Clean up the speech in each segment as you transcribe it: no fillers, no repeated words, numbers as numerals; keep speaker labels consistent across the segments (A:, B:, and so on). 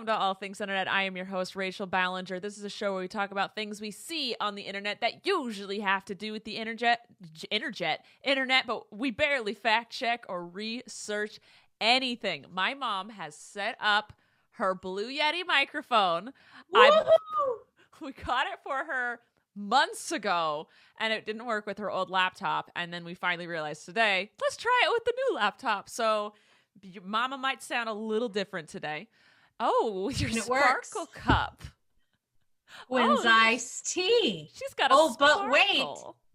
A: Welcome to All Things Internet. I am your host, Rachel Ballinger. This is a show where we talk about things we see on the internet that usually have to do with the internet, but we barely fact check or research anything. My mom has set up her Blue Yeti microphone. We got it for her months ago, and it didn't work with her old laptop. And then we finally realized today, let's try it with the new laptop. So your mama might sound a little different today. Oh, your sparkle cup.
B: Quinn's iced tea.
A: She's got a sparkle.
B: But wait,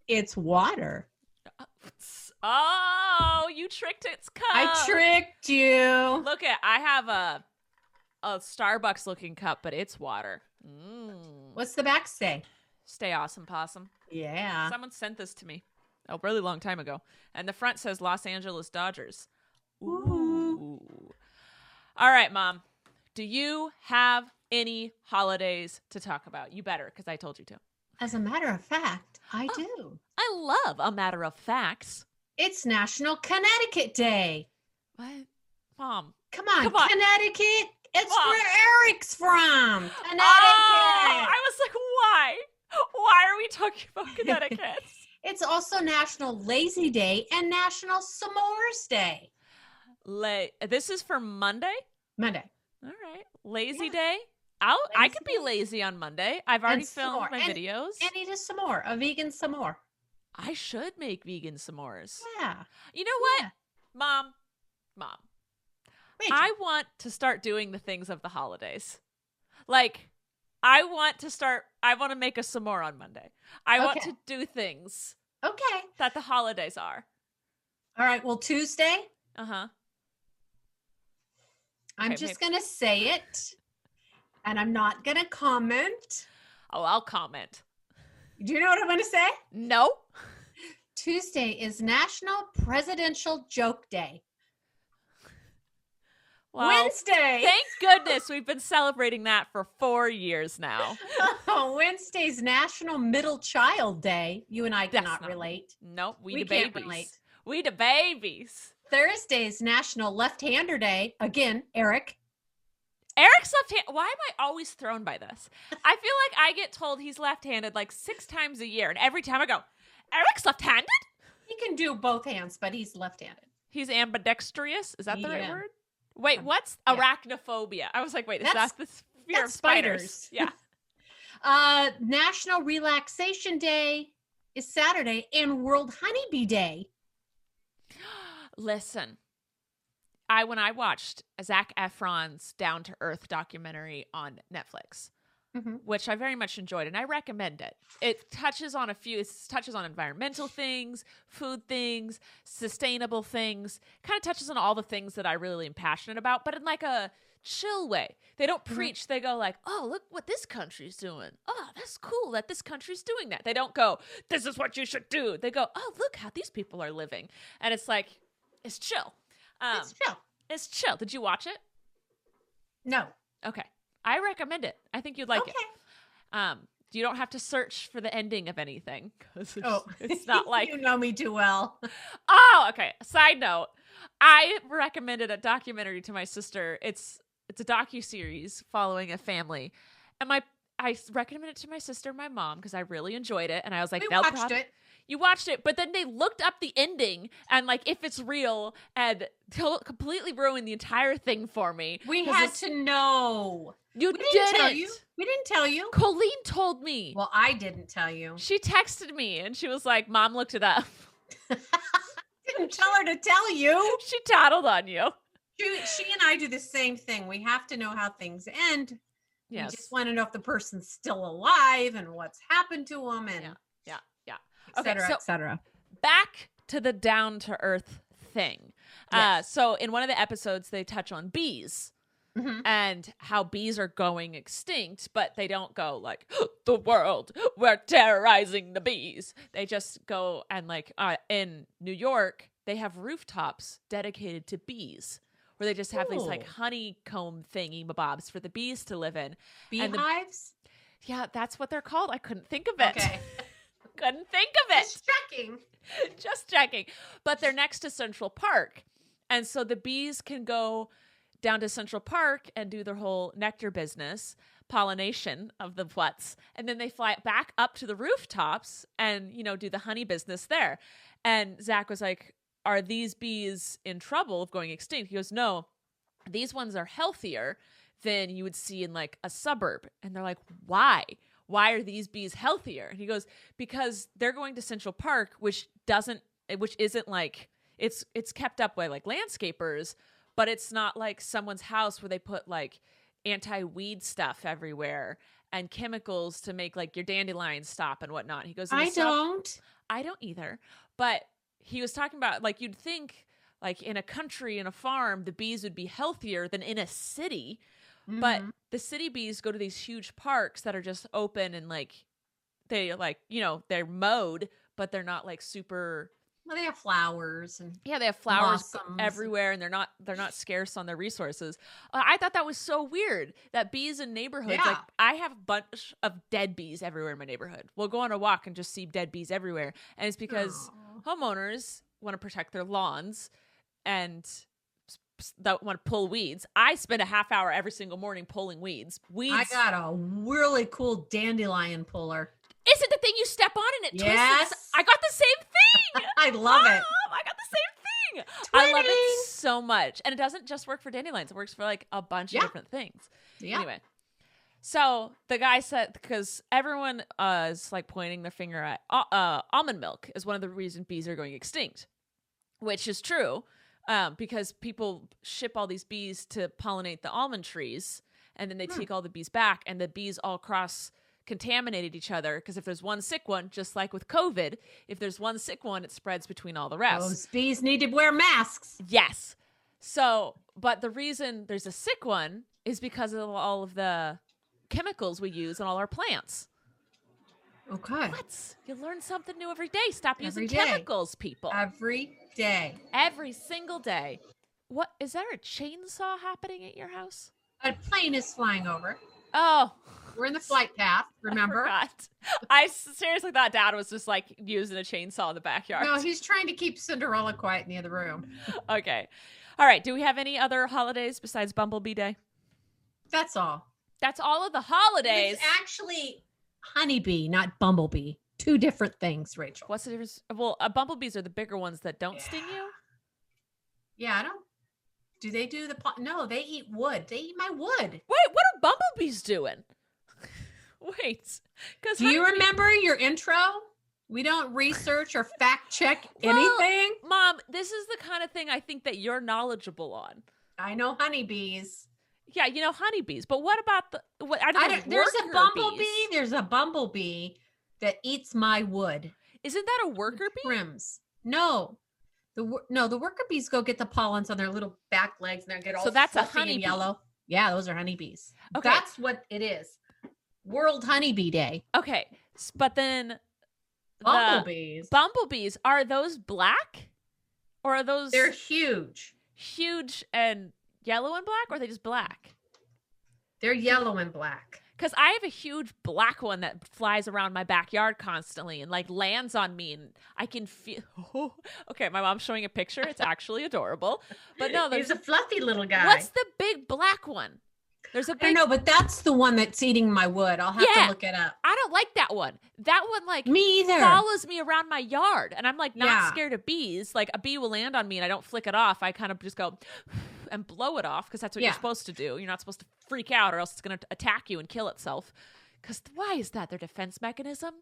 B: it's water.
A: Oh, you tricked its cup.
B: I tricked you.
A: Look I have a Starbucks looking cup, but it's water.
B: What's the back say?
A: Stay awesome, possum.
B: Yeah.
A: Someone sent this to me a really long time ago. And the front says Los Angeles Dodgers. Ooh. All right, Mom. Do you have any holidays to talk about? You better, because I told you to.
B: As a matter of fact, I do.
A: I love a matter of facts.
B: It's National Connecticut Day.
A: What? Mom.
B: Come on. Connecticut. It's
A: Mom.
B: where Eric's from. Connecticut.
A: Oh, I was like, why? Why are we talking about Connecticut?
B: It's also National Lazy Day and National S'mores Day.
A: This is for Monday?
B: Monday.
A: All right. Lazy day? I could be lazy on Monday. I've already filmed my videos.
B: And eat a s'more, a vegan s'more.
A: I should make vegan s'mores.
B: Yeah.
A: You know what?
B: Yeah.
A: Mom.
B: Rachel.
A: I want to start doing the things of the holidays. Like, I want to make a s'more on Monday. I want to do things.
B: Okay.
A: That the holidays are.
B: All right. Well, Tuesday.
A: Uh-huh.
B: I'm just going to say it, and I'm not going to comment.
A: Oh, I'll comment.
B: Do you know what I'm going to say?
A: No.
B: Tuesday is National Presidential Joke Day.
A: Well,
B: Wednesday.
A: Thank goodness we've been celebrating that for 4 years now.
B: Wednesday's National Middle Child Day. You and I cannot relate.
A: Nope, we the
B: can't
A: babies.
B: Relate.
A: We the babies.
B: Thursday's National Left-Hander Day. Again, Eric.
A: Eric's left-handed. Why am I always thrown by this? I feel like I get told he's left-handed like 6 times a year, and every time I go, Eric's left-handed?
B: He can do both hands, but he's left-handed.
A: He's ambidextrous? Is that the right word? Wait, what's arachnophobia? I was like, wait, is that the fear of spiders? Yeah.
B: National Relaxation Day is Saturday, and World Honeybee Day.
A: Listen, when I watched Zac Efron's Down to Earth documentary on Netflix, which I very much enjoyed, and I recommend it. It touches on environmental things, food things, sustainable things, kind of touches on all the things that I really am passionate about, but in like a chill way. They don't preach. They go like, oh, look what this country's doing. Oh, that's cool that this country's doing that. They don't go, this is what you should do. They go, oh, look how these people are living. And it's like, it's chill. It's chill. Did you watch it?
B: No.
A: Okay. I recommend it. I think you'd like it. You don't have to search for the ending of anything. It's not like...
B: You know me too well.
A: Oh, okay. Side note. I recommended a documentary to my sister. It's a docuseries following a family. And I recommended it to my sister and my mom because I really enjoyed it. And I was like, you watched it, but then they looked up the ending and like if it's real and completely ruined the entire thing for me.
B: We had to know.
A: You didn't
B: tell you. We didn't tell you.
A: Colleen told me.
B: Well, I didn't tell you.
A: She texted me and she was like, Mom looked it up.
B: Didn't tell her to tell you.
A: She tattled on you.
B: She and I do the same thing. We have to know how things end.
A: Yes.
B: We just want to know if the person's still alive and what's happened to them and et cetera, et cetera.
A: Back to the down to earth thing. Yes. So in one of the episodes, they touch on bees and how bees are going extinct, but they don't go like, the world, we're terrorizing the bees. They just go and like in New York, they have rooftops dedicated to bees where they just have these like honeycomb thingy-mabobs for the bees to live in.
B: Beehives?
A: Yeah, that's what they're called. I couldn't think of it.
B: Okay.
A: Couldn't think of it.
B: Just checking.
A: But they're next to Central Park. And so the bees can go down to Central Park and do their whole nectar business, pollination of the what's, and then they fly back up to the rooftops and, do the honey business there. And Zach was like, are these bees in trouble of going extinct? He goes, no, these ones are healthier than you would see in like a suburb. And they're like, why? Why are these bees healthier? And he goes, because they're going to Central Park, which isn't like, it's kept up by like landscapers, but it's not like someone's house where they put like anti-weed stuff everywhere and chemicals to make like your dandelions stop and whatnot. He goes, I don't either. But he was talking about like, you'd think like in a country, in a farm, the bees would be healthier than in a city. Mm-hmm. But the city bees go to these huge parks that are just open and like, they like, they're mowed, but they're not like super.
B: Well, they have flowers and
A: they have flowers everywhere, and they're not scarce on their resources. I thought that was so weird that bees in neighborhoods, like I have a bunch of dead bees everywhere in my neighborhood. We'll go on a walk and just see dead bees everywhere, and it's because homeowners want to protect their lawns and that want to pull weeds. I spend a half hour every single morning pulling weeds. I
B: got a really cool dandelion puller.
A: Is it the thing you step on and it twists? I got the same thing.
B: I love it.
A: I got the same thing. I love it so much. And it doesn't just work for dandelions. It works for like a bunch of different things. Yeah. Anyway, so the guy said, because everyone is like pointing their finger at almond milk is one of the reasons bees are going extinct, which is true because people ship all these bees to pollinate the almond trees, and then they take all the bees back, and the bees all contaminated each other, because if there's one sick one, just like with COVID, if there's one sick one, it spreads between all the rest.
B: Those bees need to wear masks.
A: Yes. So, but the reason there's a sick one is because of all of the chemicals we use on all our plants.
B: Okay.
A: What? You learn something new every day. Stop using chemicals, people.
B: Every day.
A: Every single day. What? Is there a chainsaw happening at your house?
B: A plane is flying over.
A: Oh.
B: We're in the flight path, remember?
A: I seriously thought Dad was just like using a chainsaw in the backyard.
B: No, he's trying to keep Cinderella quiet in the other room.
A: Okay. All right. Do we have any other holidays besides Bumblebee Day?
B: That's all.
A: That's all of the holidays.
B: It's actually honeybee, not bumblebee. Two different things, Rachel.
A: What's the difference? Well, bumblebees are the bigger ones that don't sting you.
B: Yeah, I don't. Do they do no, they eat wood. They eat my wood.
A: Wait, what are bumblebees doing? Wait.
B: Do you remember your intro? We don't research or fact check anything.
A: Mom, this is the kind of thing I think that you're knowledgeable on.
B: I know honeybees.
A: Yeah, honeybees. But what about
B: there's a bumblebee. Bees? There's a bumblebee that eats my wood.
A: Isn't that a worker bee?
B: Trims. No. The worker bees go get the pollens on their little back legs and they get all
A: so that's a honeybee.
B: And yellow. Yeah, those are honeybees.
A: Okay.
B: That's what it is. World Honeybee Day.
A: Okay. But then
B: Bumblebees,
A: are those black? Or are those
B: They're huge.
A: Huge and yellow and black, or are they just black?
B: They're yellow and black.
A: Because I have a huge black one that flies around my backyard constantly and like lands on me, and I can feel. Oh, okay, my mom's showing a picture. It's actually adorable. But no,
B: he's a fluffy little guy.
A: What's the big black one? There's a big.
B: I know, but that's the one that's eating my wood. I'll have to look it up.
A: I don't like that one. That one like
B: me either
A: follows me around my yard, and I'm like not scared of bees. Like a bee will land on me, and I don't flick it off. I kind of just go and blow it off because that's what you're supposed to do. You're not supposed to freak out, or else it's going to attack you and kill itself. Because why is that their defense mechanism?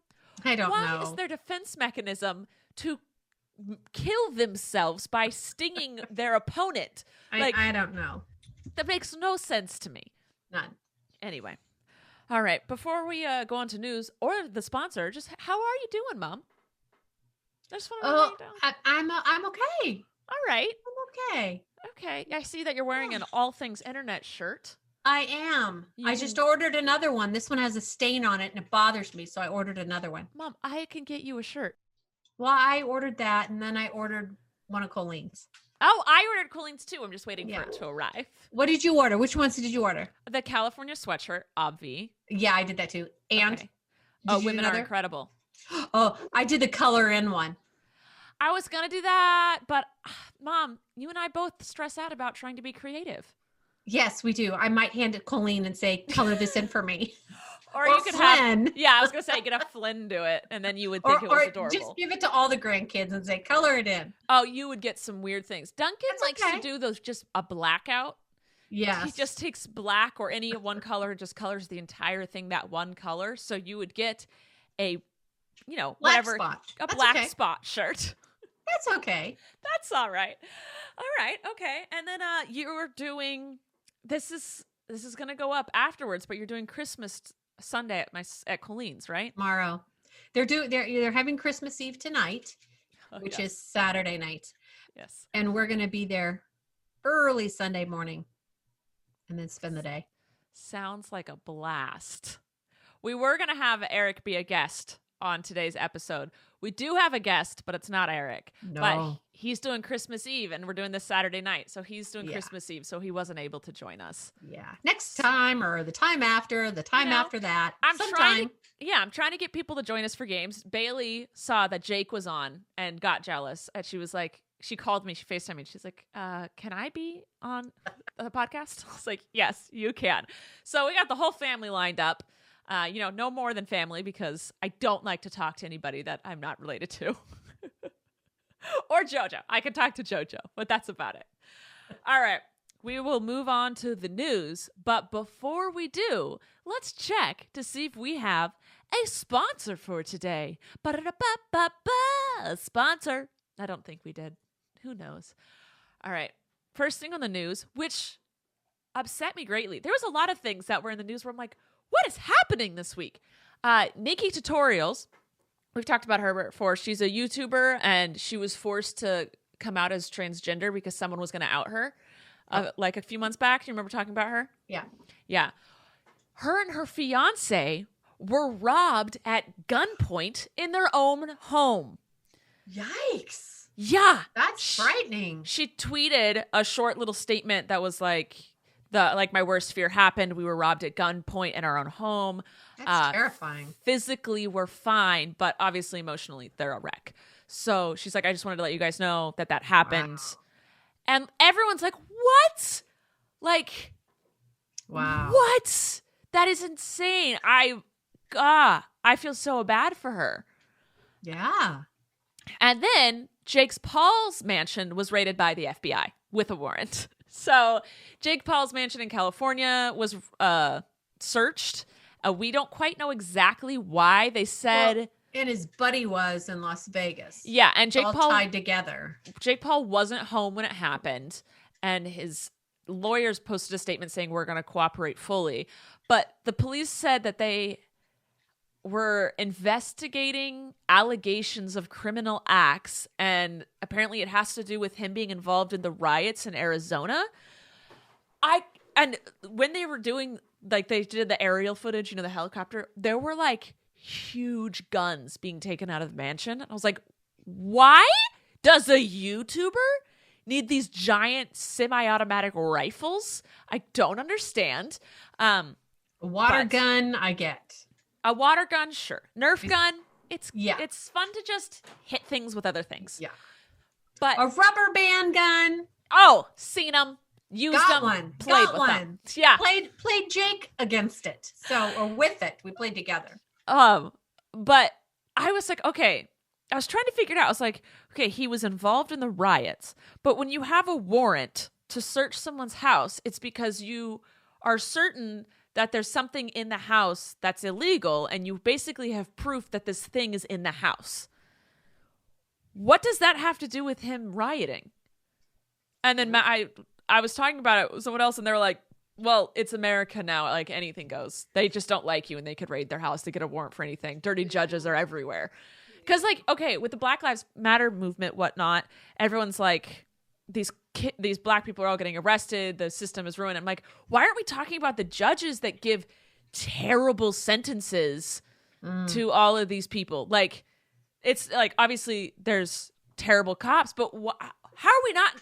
B: I don't know.
A: Why is their defense mechanism to kill themselves by stinging their opponent?
B: I don't know.
A: That makes no sense to me.
B: None.
A: Anyway. All right. Before we go on to news or the sponsor, just how are you doing, Mom? I just want to know how you're doing.
B: I'm okay.
A: All right.
B: I'm okay.
A: Okay. I see that you're wearing an All Things Internet shirt.
B: I am. I just ordered another one. This one has a stain on it and it bothers me, so I ordered another one.
A: Mom, I can get you a shirt.
B: Well, I ordered that, and then I ordered one of Colleen's.
A: Oh, I ordered Colleen's too. I'm just waiting for it to arrive.
B: What did you order? Which ones did you order?
A: The California sweatshirt, obvi.
B: Yeah, I did that too. And
A: Women Are Incredible.
B: Oh, I did the color in one.
A: I was going to do that, but Mom, you and I both stress out about trying to be creative.
B: Yes, we do. I might hand it Colleen and say, color this in for me.
A: Or you could Flynn. I was going to say, get a Flynn do it, and then you would think it was adorable.
B: Just give it to all the grandkids and say, color it in.
A: Oh, you would get some weird things. Duncan likes to do those, just a blackout.
B: Yes.
A: He just takes black or any one color, just colors the entire thing that one color. So you would get a,
B: black spot.
A: A black spot shirt.
B: That's okay.
A: That's all right. All right. Okay. And then you're doing, this is going to go up afterwards, but you're doing Christmas Sunday at Colleen's, right?
B: Tomorrow. They're having Christmas Eve tonight, which is Saturday night.
A: Yes.
B: And we're going to be there early Sunday morning and then spend the day.
A: Sounds like a blast. We were going to have Eric be a guest on today's episode. We do have a guest, but it's not Eric.
B: No.
A: But he's doing Christmas Eve, and we're doing this Saturday night. So he's doing Christmas Eve, so he wasn't able to join us.
B: Yeah. Next time, or the time after, after that.
A: I'm trying to get people to join us for games. Bailey saw that Jake was on and got jealous, and she was like, she called me, she FaceTimed me. She's like, can I be on the podcast? I was like, yes, you can. So we got the whole family lined up. No more than family, because I don't like to talk to anybody that I'm not related to. Or JoJo. I can talk to JoJo, but that's about it. All right. We will move on to the news. But before we do, let's check to see if we have a sponsor for today. A sponsor. I don't think we did. Who knows? All right. First thing on the news, which upset me greatly. There was a lot of things that were in the news where I'm like, what is happening this week? Nikki Tutorials, we've talked about her before. She's a YouTuber, and she was forced to come out as transgender because someone was going to out her like a few months back. Do you remember talking about her?
B: Yeah.
A: Yeah. Her and her fiance were robbed at gunpoint in their own home.
B: Yikes.
A: Yeah.
B: That's frightening.
A: She tweeted a short little statement that was like, my worst fear happened. We were robbed at gunpoint in our own home.
B: That's terrifying.
A: Physically, we're fine, but obviously emotionally, they're a wreck. So she's like, I just wanted to let you guys know that happened. Wow. And everyone's like, what? Like,
B: wow.
A: What? That is insane. I feel so bad for her.
B: Yeah.
A: And then Jake Paul's mansion was raided by the FBI with a warrant. So Jake Paul's mansion in California was searched. We don't quite know exactly why. They said...
B: and his buddy was in Las Vegas.
A: Yeah, and Jake Paul...
B: tied together.
A: Jake Paul wasn't home when it happened, and his lawyers posted a statement saying, we're going to cooperate fully. But the police said that they were investigating allegations of criminal acts, and apparently it has to do with him being involved in the riots in Arizona. And when they were doing, like, they did the aerial footage, the helicopter, there were like huge guns being taken out of the mansion. I was like, why does a YouTuber need these giant semi-automatic rifles? I don't understand.
B: A water gun, I get.
A: A water gun, sure. Nerf gun, it's fun to just hit things with other things.
B: Yeah.
A: But
B: a rubber band gun.
A: Oh, seen them, used them,
B: one.
A: Played
B: Got
A: with
B: one.
A: them. Yeah.
B: Played Jake against it. Or with it. We played together.
A: But I was like, okay. I was trying to figure it out. I was like, okay, he was involved in the riots. But when you have a warrant to search someone's house, it's because you are certain that there's something in the house that's illegal, and you basically have proof that this thing is in the house. What does that have to do with him rioting? And then I was talking about it with someone else, and they were like, well, it's America now. Like, anything goes. They just don't like you, and they could raid their house to get a warrant for anything. Dirty judges are everywhere. Because, like, okay, with the Black Lives Matter movement, whatnot, everyone's like, these black people are all getting arrested. The system is ruined. I'm like, why aren't we talking about the judges that give terrible sentences to all of these people? Like, it's like, obviously there's terrible cops, but how are we not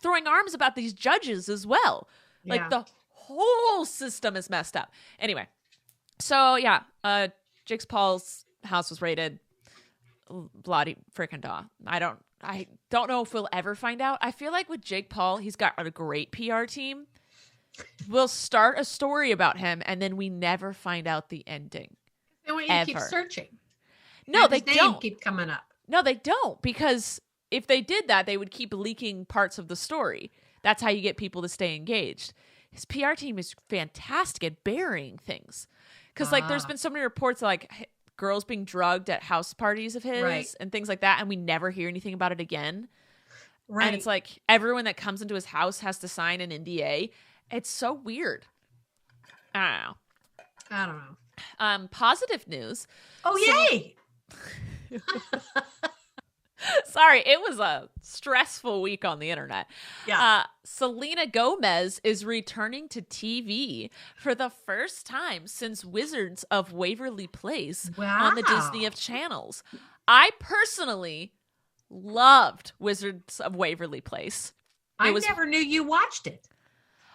A: throwing arms about these judges as well? Like, the whole system is messed up. Anyway, so yeah, Jake Paul's house was raided. Bloody freaking daw. I don't know if we'll ever find out. I feel like with Jake Paul, he's got a great PR team. will start a story about him, and then we never find out the ending.
B: They want you to keep searching.
A: No, they don't.
B: Keep coming up.
A: No, they don't, because if they did that, they would keep leaking parts of the story. That's how you get people to stay engaged. His PR team is fantastic at burying things. Because, like, there's been so many reports, like, girls being drugged at house parties of his and things like that, and we never hear anything about it again. Right. And it's like everyone that comes into his house has to sign an NDA. It's so weird. I don't know. Positive news.
B: Oh, yay!
A: Sorry, it was a stressful week on the internet.
B: Yeah.
A: Selena Gomez is returning to TV for the first time since Wizards of Waverly Place on the Disney of Channels. I personally loved Wizards of Waverly Place.
B: I never knew you watched it.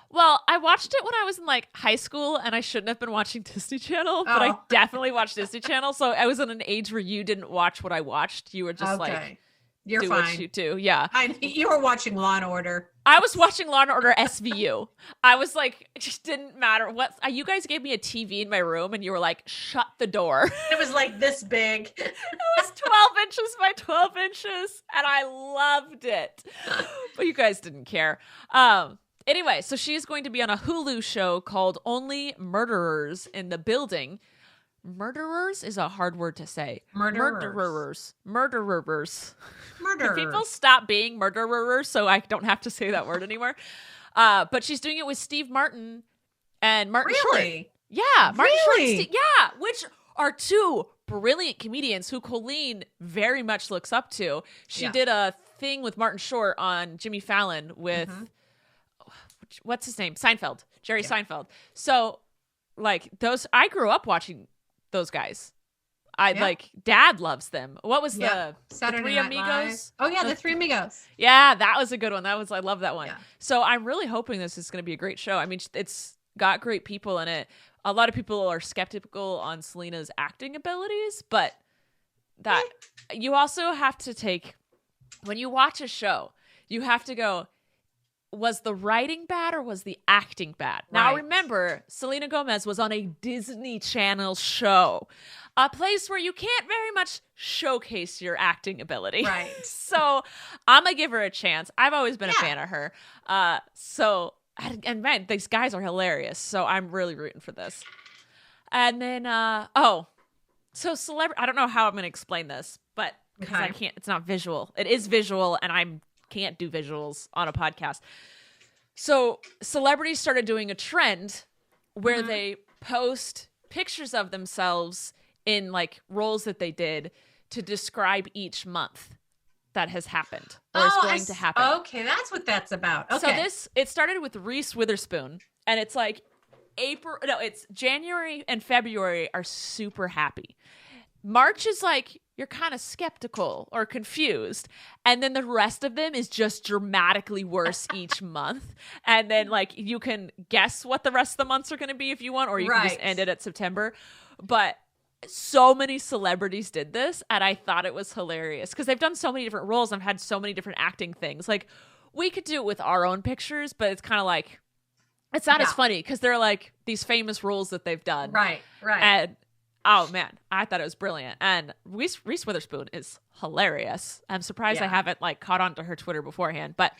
A: Well, I watched it when I was in like high school, and I shouldn't have been watching Disney Channel, but I definitely watched Disney Channel. So I was in an age where you didn't watch what I watched. You were just like,
B: you're
A: do
B: fine.
A: What you do. Yeah.
B: You were watching Law and Order.
A: I was watching Law and Order SVU. I was like, it just didn't matter what. You guys gave me a TV in my room, and you were like, shut the door.
B: It was like this big.
A: It was 12 inches by 12 inches, and I loved it. But you guys didn't care. Anyway, so she's going to be on a Hulu show called Only Murderers in the Building. Murderers is a hard word to say. Murderers. Can people stop being murderers so I don't have to say that word anymore? But she's doing it with Steve Martin and Martin Short. Yeah, Martin Short and Steve, which are two brilliant comedians who Colleen very much looks up to. She did a thing with Martin Short on Jimmy Fallon with... what's his name? Seinfeld. Jerry Seinfeld. So, like, those, I grew up watching those guys. Like, Dad loves them. What was the Three Amigos?
B: Live. Oh, yeah, the Three Amigos.
A: Yeah, that was a good one. I love that one. Yeah. So, I'm really hoping this is going to be a great show. I mean, it's got great people in it. A lot of people are skeptical on Selena's acting abilities, but that you also have to take, when you watch a show, you have to go, was the writing bad or was the acting bad? Now, remember, Selena Gomez was on a Disney Channel show, a place where you can't very much showcase your acting ability.
B: Right.
A: So I'm going to give her a chance. I've always been a fan of her. And man, these guys are hilarious. So I'm really rooting for this. And then, so celebrity, I don't know how I'm going to explain this, but because I can't, it's not visual. It is visual, and I'm can't do visuals on a podcast. So celebrities started doing a trend where they post pictures of themselves in like roles that they did to describe each month that has happened or is going to happen.
B: Okay, that's what that's about. Okay.
A: So it started with Reese Witherspoon, and it's like it's January and February are super happy. March is like, you're kind of skeptical or confused. And then the rest of them is just dramatically worse each month. And then, like, you can guess what the rest of the months are going to be if you want, or you can just end it at September. But so many celebrities did this, and I thought it was hilarious because they've done so many different roles and had so many different acting things. Like, we could do it with our own pictures, but it's kind of like, it's not as funny because they're like these famous roles that they've done.
B: Right.
A: And oh, man, I thought it was brilliant. And Reese Witherspoon is hilarious. I'm surprised I haven't, like, caught on to her Twitter beforehand, but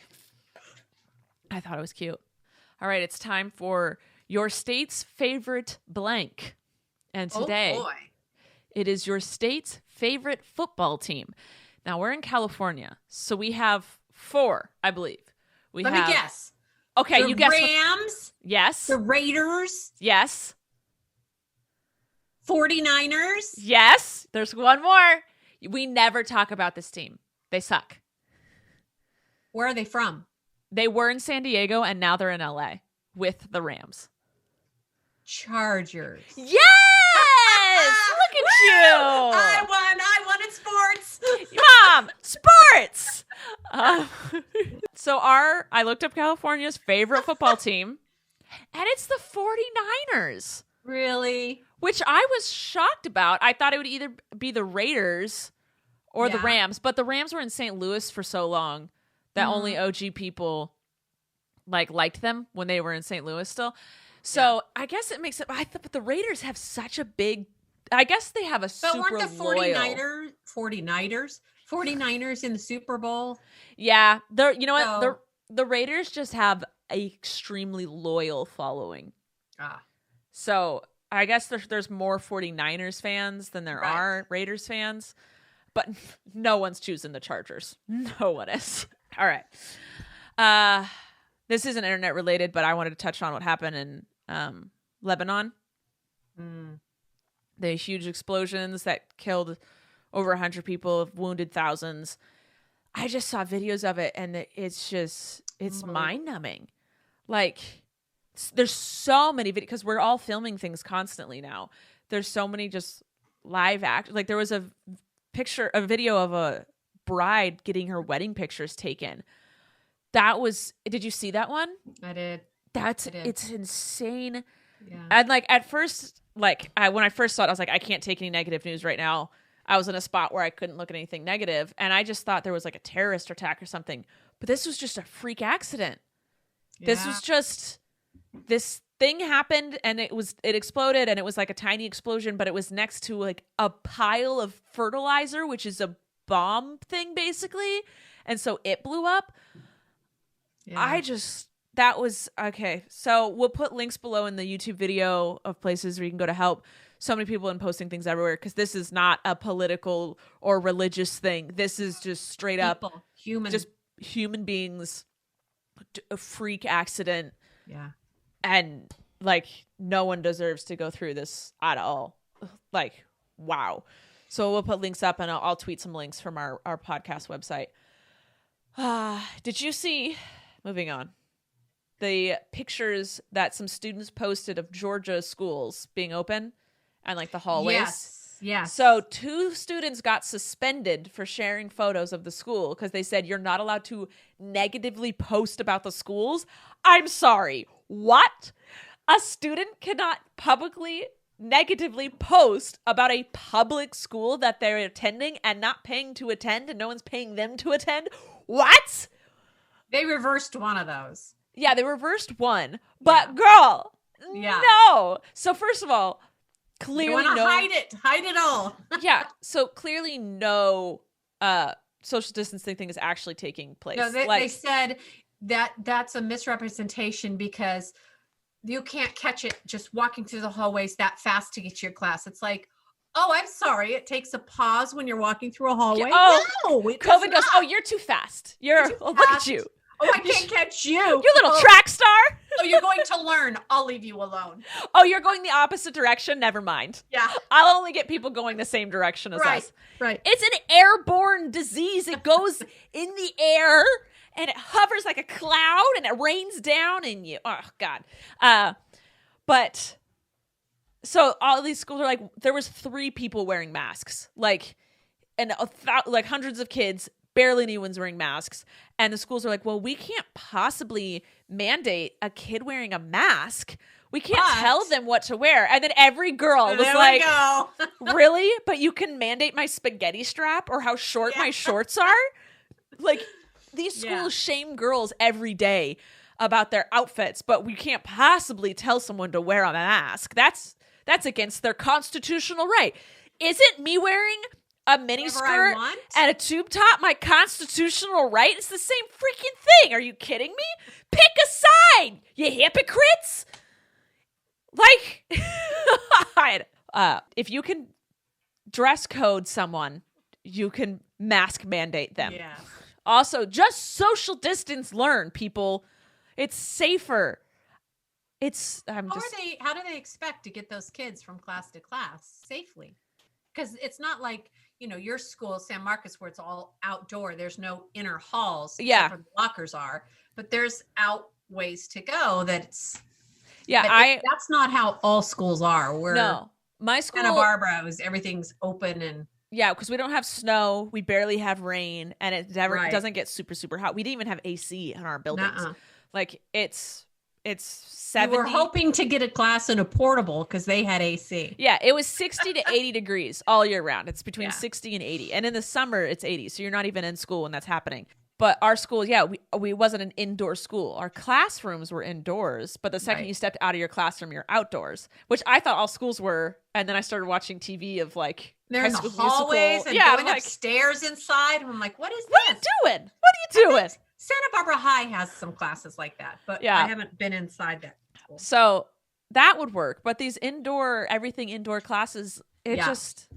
A: I thought it was cute. All right, it's time for your state's favorite blank. And today, it is your state's favorite football team. Now, we're in California, so we have 4, I believe.
B: Let me guess.
A: Okay, you guess.
B: The Rams?
A: Yes.
B: The Raiders?
A: Yes.
B: 49ers?
A: Yes. There's one more. We never talk about this team. They suck.
B: Where are they from?
A: They were in San Diego, and now they're in LA with the Rams.
B: Chargers.
A: Yes! Look at you.
B: I won at sports.
A: Mom, sports. So I looked up California's favorite football team, and it's the 49ers.
B: Really?
A: Which I was shocked about. I thought it would either be the Raiders or the Rams, but the Rams were in St. Louis for so long that only OG people liked them when they were in St. Louis still. So I guess it makes it. But the Raiders have such a big. I guess they have a super loyal. But
B: weren't the 49ers in the Super Bowl?
A: Yeah, what? The Raiders just have an extremely loyal following. So I guess there's more 49ers fans than there are Raiders fans, but no one's choosing the Chargers. No one is. All right. This isn't internet related, but I wanted to touch on what happened in Lebanon. The huge explosions that killed over 100 people, wounded thousands. I just saw videos of it, and it's mind-numbing. Like, there's so many videos, because we're all filming things constantly now. There's so many just live act. Like, there was a video of a bride getting her wedding pictures taken. Did you see that one?
B: I did.
A: It's insane. Yeah. And like at first, when I first saw it, I was like, I can't take any negative news right now. I was in a spot where I couldn't look at anything negative, and I just thought there was like a terrorist attack or something. But this was just a freak accident. Yeah. This was just this thing happened, and it exploded, and it was like a tiny explosion, but it was next to like a pile of fertilizer, which is a bomb thing basically, and so it blew up. Yeah. That was okay. So we'll put links below in the YouTube video of places where you can go to help. So many people and posting things everywhere, because this is not a political or religious thing. This is just straight up just human beings, a freak accident.
B: Yeah.
A: And like no one deserves to go through this at all. Like, wow. So we'll put links up, and I'll tweet some links from our podcast website. Did you see, moving on, the pictures that some students posted of Georgia schools being open and like the hallways?
B: Yes.
A: So 2 students got suspended for sharing photos of the school because they said you're not allowed to negatively post about the schools. I'm sorry. What? A student cannot publicly negatively post about a public school that they're attending and not paying to attend, and no one's paying them to attend? What?
B: They reversed one of those.
A: Yeah, they reversed one. But girl, no. So first of all, clearly
B: hide it all.
A: Yeah, so clearly no social distancing thing is actually taking place.
B: No, they said that's a misrepresentation, because you can't catch it just walking through the hallways that fast to get to your class. It's like, oh, I'm sorry, it takes a pause when you're walking through a hallway.
A: No, COVID goes, oh, you're too fast. Look at you.
B: Oh, I can't catch you.
A: You little track star.
B: Oh, you're going to learn. I'll leave you alone.
A: Oh, you're going the opposite direction? Never mind.
B: Yeah.
A: I'll only get people going the same direction as us.
B: Right.
A: It's an airborne disease. It goes in the air, and it hovers like a cloud, and it rains down in you. Oh, God. But so all these schools are like, there was 3 people wearing masks, and hundreds of kids. Barely anyone's wearing masks. And the schools are like, well, we can't possibly mandate a kid wearing a mask. We can't tell them what to wear. And then every girl was like, really? But you can mandate my spaghetti strap or how short my shorts are? Like, these schools shame girls every day about their outfits, but we can't possibly tell someone to wear a mask. That's against their constitutional right. Isn't me wearing a mini skirt and a tube top my constitutional right? It's the same freaking thing. Are you kidding me? Pick a side, you hypocrites. Like, if you can dress code someone, you can mask mandate them.
B: Yeah.
A: Also, just social distance learn, people. It's safer. How
B: do they expect to get those kids from class to class safely? Because it's not like, your school, San Marcos, where it's all outdoor. There's no inner halls.
A: Yeah.
B: Where the lockers are. But there's out ways to go that's...
A: Yeah,
B: that's not how all schools are.
A: No. My school...
B: Santa Barbara, everything's open and...
A: Yeah, because we don't have snow. We barely have rain. And it doesn't get super, super hot. We didn't even have AC in our buildings. Like, it's 70.
B: We were hoping to get a class in a portable because they had AC.
A: Yeah, it was 60 to 80 degrees all year round. It's between 60 and 80. And in the summer, it's 80. So you're not even in school when that's happening. But our school, we wasn't an indoor school. Our classrooms were indoors, but the second you stepped out of your classroom, you're outdoors, which I thought all schools were. And then I started watching TV of like
B: they're in the hallways and going upstairs inside. And I'm like, what is this?
A: What are you doing? What are you doing?
B: Santa Barbara High has some classes like that, but I haven't been inside that school.
A: So that would work. But these everything indoor classes, it's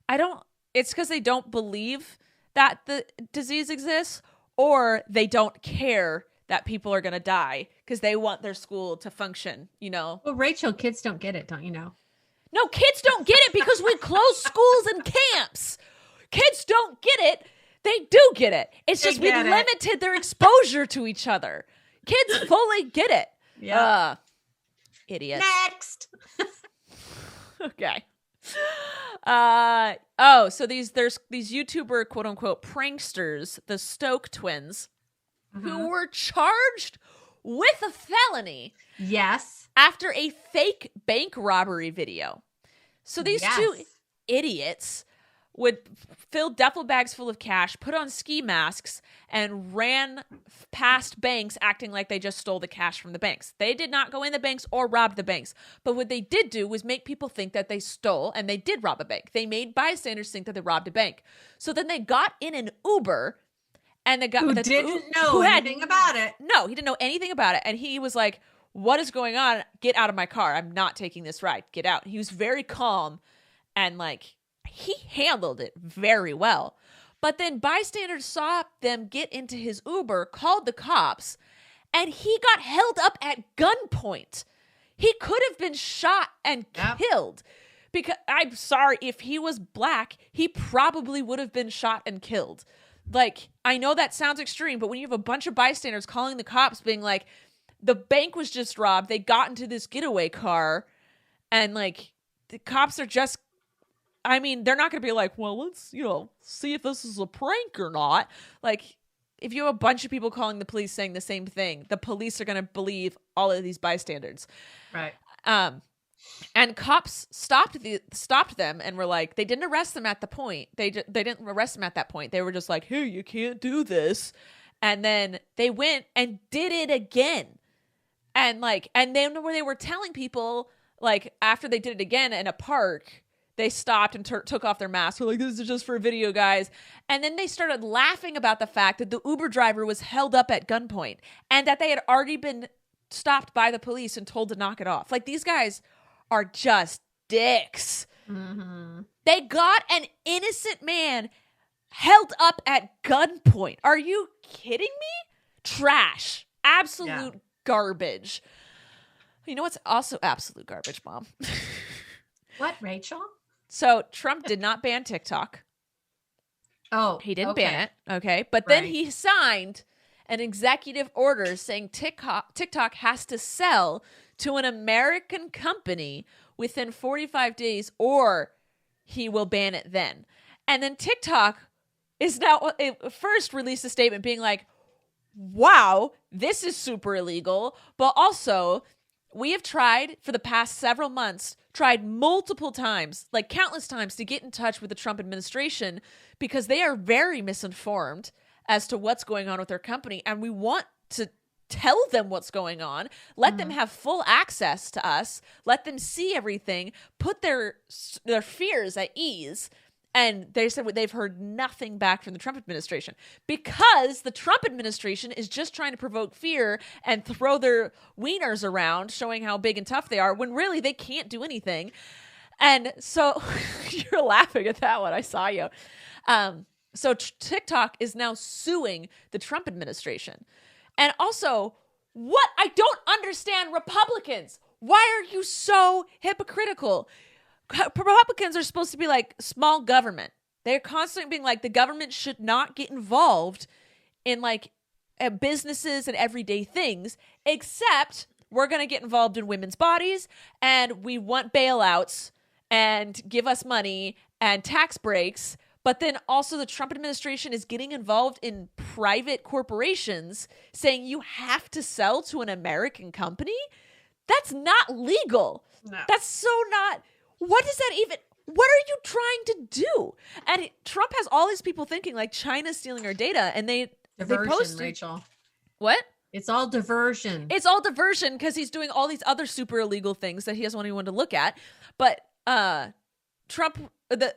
A: because they don't believe that the disease exists, or they don't care that people are going to die because they want their school to function, Well,
B: Rachel, kids don't get it, don't you know?
A: No, kids don't get it because we close schools and camps. Kids don't get it. They do get it. It's just we limited their exposure to each other. Kids fully get it. Yeah. Idiots.
B: Next.
A: Okay. So there's these YouTuber quote unquote pranksters, the Stoke twins, who were charged with a felony.
B: Yes.
A: After a fake bank robbery video. So these two idiots would fill duffel bags full of cash, put on ski masks, and ran past banks acting like they just stole the cash from the banks. They did not go in the banks or rob the banks. But what they did do was make people think that they stole, and they did rob a bank. They made bystanders think that they robbed a bank. So then they got in an Uber, and the guy
B: who didn't know anything about it.
A: No, he didn't know anything about it. And he was like, what is going on? Get out of my car. I'm not taking this ride. Get out. He was very calm and like, he handled it very well. But then bystanders saw them get into his Uber, called the cops, and he got held up at gunpoint. He could have been shot and killed. Because I'm sorry, if he was black, he probably would have been shot and killed. Like, I know that sounds extreme, but when you have a bunch of bystanders calling the cops being like, the bank was just robbed, they got into this getaway car, and like, the cops are just, I mean, they're not going to be like, well, let's, see if this is a prank or not. Like, if you have a bunch of people calling the police saying the same thing, the police are going to believe all of these bystanders.
B: Right.
A: And cops stopped them and were like, they didn't arrest them at the point. They didn't arrest them at that point. They were just like, hey, you can't do this. And then they went and did it again. And then when they were telling people, like, after they did it again in a park, they stopped and took off their masks. They're like, this is just for a video, guys. And then they started laughing about the fact that the Uber driver was held up at gunpoint and that they had already been stopped by the police and told to knock it off. Like, these guys are just dicks. Mm-hmm. They got an innocent man held up at gunpoint. Are you kidding me? Trash. Absolute garbage. You know what's also absolute garbage, Mom?
B: What, Rachel?
A: So Trump did not ban TikTok.
B: Oh,
A: he didn't ban it. Okay. But then he signed an executive order saying TikTok has to sell to an American company within 45 days or he will ban it then. And then TikTok is now first released a statement being like, wow, this is super illegal. But also, we have tried for the past several months, multiple times, like countless times, to get in touch with the Trump administration because they are very misinformed as to what's going on with their company. And we want to tell them what's going on, let them have full access to us, let them see everything, put their fears at ease. And they said they've heard nothing back from the Trump administration because the Trump administration is just trying to provoke fear and throw their wieners around, showing how big and tough they are when really they can't do anything. And so you're laughing at that one. I saw you. So TikTok is now suing the Trump administration. And also, what I don't understand, Republicans, why are you so hypocritical? Republicans are supposed to be like small government. They're constantly being like, the government should not get involved in like businesses and everyday things, except we're going to get involved in women's bodies and we want bailouts and give us money and tax breaks. But then also the Trump administration is getting involved in private corporations saying you have to sell to an American company. That's not legal. No. That's so not. What does that even, what are you trying to do? And Trump has all these people thinking like China's stealing our data and they
B: Diversion, Rachel.
A: What?
B: It's all diversion.
A: It's all diversion because he's doing all these other super illegal things that he doesn't want anyone to look at. But the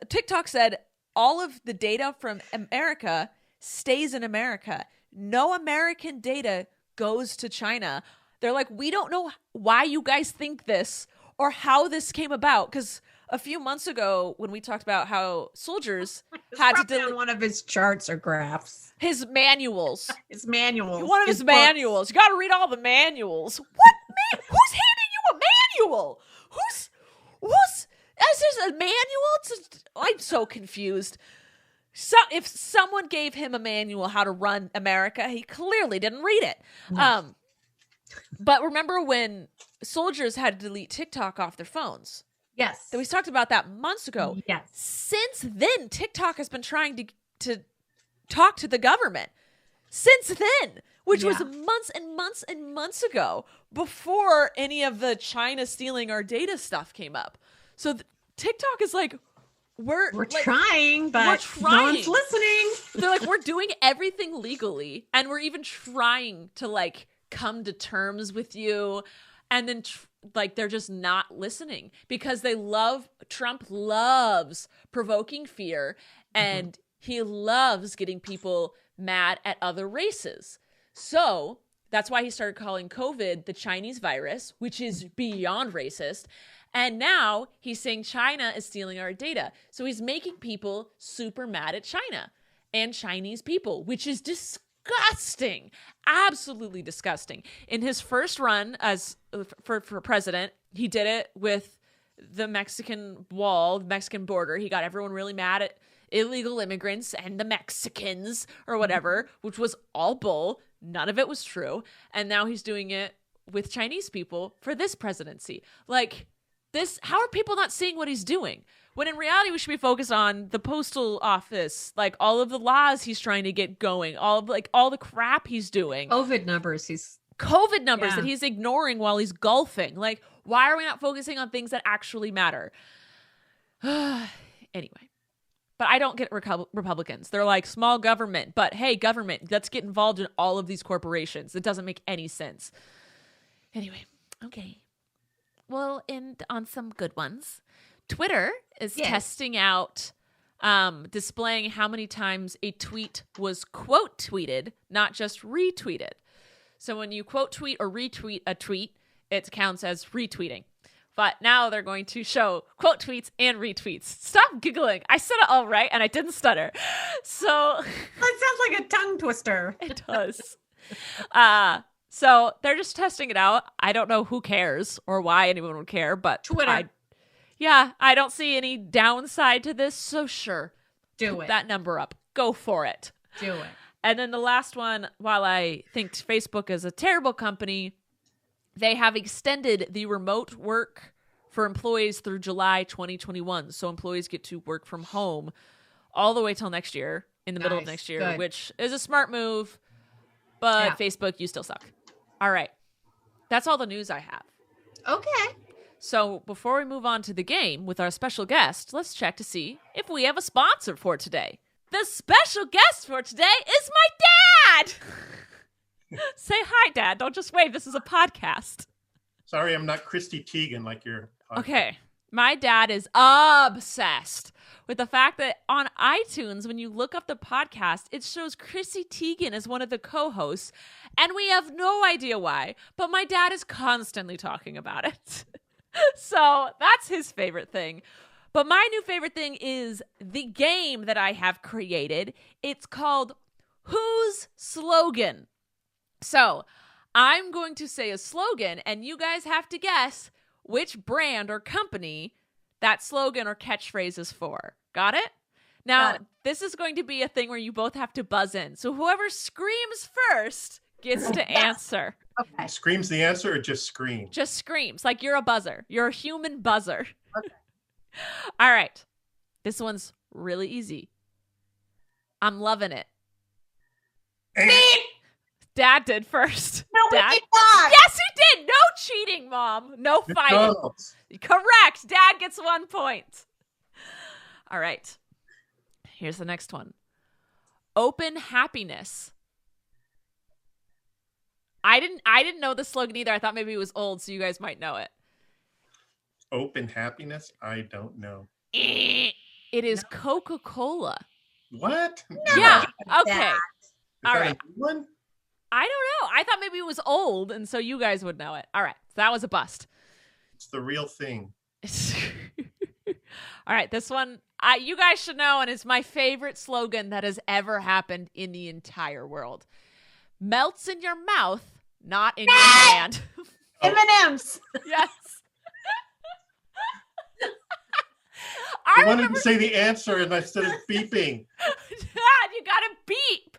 A: TikTok said all of the data from America stays in America. No American data goes to China. They're like, we don't know why you guys think this or how this came about. Because a few months ago, when we talked about how soldiers had to delete
B: one of his charts or graphs,
A: his manuals,
B: one of
A: his manuals. You got to read all the manuals. What man? Who's handing you a manual? Who's? Is this a manual? I'm so confused. So if someone gave him a manual how to run America, he clearly didn't read it. No. But remember when soldiers had to delete TikTok off their phones?
B: Yes.
A: So we talked about that months ago.
B: Yes.
A: Since then, TikTok has been trying to talk to the government. Since then, which was months and months and months ago, before any of the China stealing our data stuff came up. So TikTok is like, we're like,
B: trying, but no one's listening.
A: They're like, we're doing everything legally, and we're even trying to like come to terms with you, and then like they're just not listening because Trump loves provoking fear, and he loves getting people mad at other races. So that's why he started calling COVID the Chinese virus, which is beyond racist. And now he's saying China is stealing our data. So he's making people super mad at China and Chinese people, which is disgusting. Absolutely disgusting. In his first run as for president, he did it with the Mexican wall, the Mexican border. He got everyone really mad at illegal immigrants and the Mexicans or whatever, which was all bull. None of it was true. And now he's doing it with Chinese people for this presidency. Like, this, how are people not seeing what he's doing? When in reality, we should be focused on the postal office, like all of the laws he's trying to get going, all the crap he's doing.
B: COVID numbers
A: that he's ignoring while he's golfing. Like, why are we not focusing on things that actually matter? Anyway, but I don't get Republicans. They're like, small government, but hey, government, let's get involved in all of these corporations. It doesn't make any sense. Anyway, okay. Well, and on some good ones, Twitter is testing out, displaying how many times a tweet was quote tweeted, not just retweeted. So when you quote tweet or retweet a tweet, it counts as retweeting. But now they're going to show quote tweets and retweets. Stop giggling. I said it all right and I didn't stutter. So
B: that sounds like a tongue twister.
A: It does. So they're just testing it out. I don't know who cares or why anyone would care, but
B: Twitter.
A: I don't see any downside to this. So sure.
B: Do it.
A: That number up. Go for it.
B: Do it.
A: And then the last one, while I think Facebook is a terrible company, they have extended the remote work for employees through July 2021. So employees get to work from home all the way till next year, in the middle of next year, which is a smart move. But Facebook, you still suck. All right. That's all the news I have.
B: Okay.
A: So before we move on to the game with our special guest, let's check to see if we have a sponsor for today. The special guest for today is my dad. Say hi, Dad. Don't just wave. This is a podcast.
C: Sorry, I'm not Christy Teigen like your podcast.
A: Okay. My dad is obsessed with the fact that on iTunes, when you look up the podcast, it shows Chrissy Teigen as one of the co-hosts, and we have no idea why, but my dad is constantly talking about it. So that's his favorite thing. But my new favorite thing is the game that I have created. It's called Whose Slogan? So I'm going to say a slogan, and you guys have to guess which brand or company that slogan or catchphrase is for. Got it? Now, this is going to be a thing where you both have to buzz in. So whoever screams first gets to answer.
C: Okay. Screams the answer or just screams?
A: Just screams. Like you're a buzzer. You're a human buzzer.
B: Okay.
A: All right. This one's really easy. I'm loving it.
B: Beep.
A: Dad did first.
B: No,
A: Dad?
B: we did not.
A: Yes, he did. No cheating, Mom. No fighting.
C: McDonald's.
A: Correct. Dad gets 1 point. All right. Here's the next one. Open happiness. I didn't know the slogan either. I thought maybe it was old, so you guys might know it.
C: Open happiness? I don't know.
A: It is Coca-Cola.
C: What?
A: Yeah. Okay.
B: That.
A: All right.
C: One?
A: I don't know. I thought maybe it was old, and so you guys would know it. All right. So that was a bust.
C: It's the real thing.
A: All right. This one, you guys should know, and it's my favorite slogan that has ever happened in the entire world. Melts in your mouth, not in your hand.
B: M&M's.
A: Yes.
C: I wanted to say the answer and instead of beeping.
A: Dad, you gotta beep.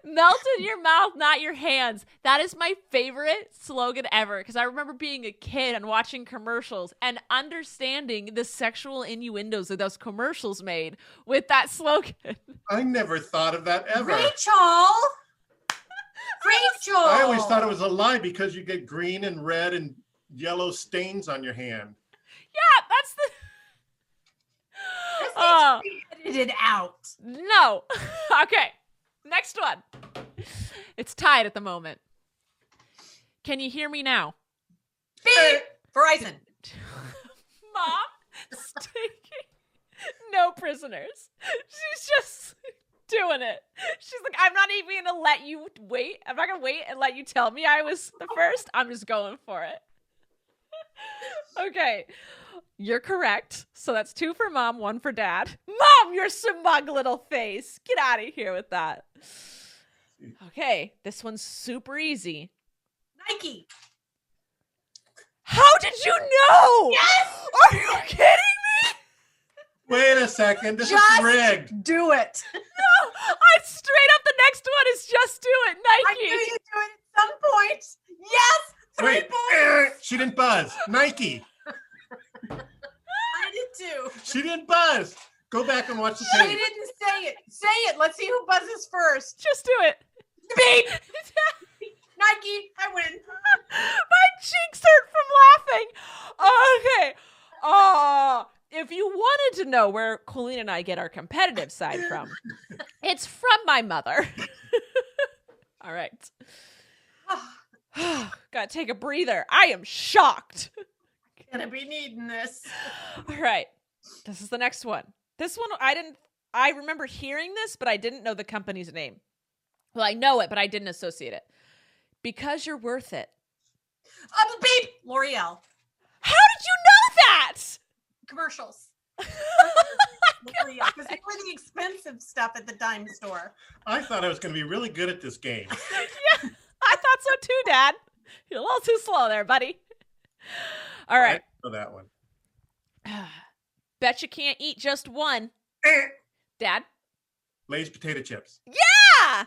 A: Melt in your mouth, not your hands. That is my favorite slogan ever because I remember being a kid and watching commercials and understanding the sexual innuendos that those commercials made with that slogan.
C: I never thought of that ever.
B: Rachel.
C: I always thought it was a lie because you get green and red and yellow stains on your hand.
A: Yeah, that's the...
B: Edited out.
A: No. Okay. Next one. It's tied at the moment. Can you hear me now?
B: Beep. Verizon.
A: Mom, taking no prisoners. She's just doing it. She's like, I'm not even gonna let you wait. I'm not gonna wait and let you tell me I was the first. I'm just going for it. Okay. You're correct. So that's 2 for Mom, 1 for Dad. Mom, your smug little face. Get out of here with that. Okay, this one's super easy.
B: Nike.
A: How did you know?
B: Yes!
A: Are you kidding me?
C: Wait a second. This
B: Just
C: is rigged.
B: do it.
A: No, I straight up the next one is just do it,
B: I
A: Nike.
B: knew you'd do it at some point. Yes. 3
C: Wait.
B: points.
C: She didn't buzz. Nike.
B: I did too.
C: She didn't buzz. Go back and watch the
B: She
C: tape.
B: didn't say it. Say it. Let's see who buzzes first.
A: Just do it.
B: Beep. Nike. I win.
A: My cheeks hurt from laughing. Okay. If you wanted to know where Colleen and I get our competitive side from, it's from my mother. All right. Gotta take a breather. I am shocked.
B: Gonna be needing this.
A: All right. This is the next one. This one, I remember hearing this, but I didn't know the company's name. Well, I know it, but I didn't associate it. Because you're worth it.
B: Beep. L'Oreal.
A: How did you know that?
B: Commercials. Because they were the expensive stuff at the dime store.
C: I thought I was going to be really good at this game.
A: Yeah, I thought so too, Dad. You're a little too slow there, buddy. All right.
C: I know that one.
A: Bet you can't eat just one. Dad?
C: Lay's potato chips.
A: Yeah!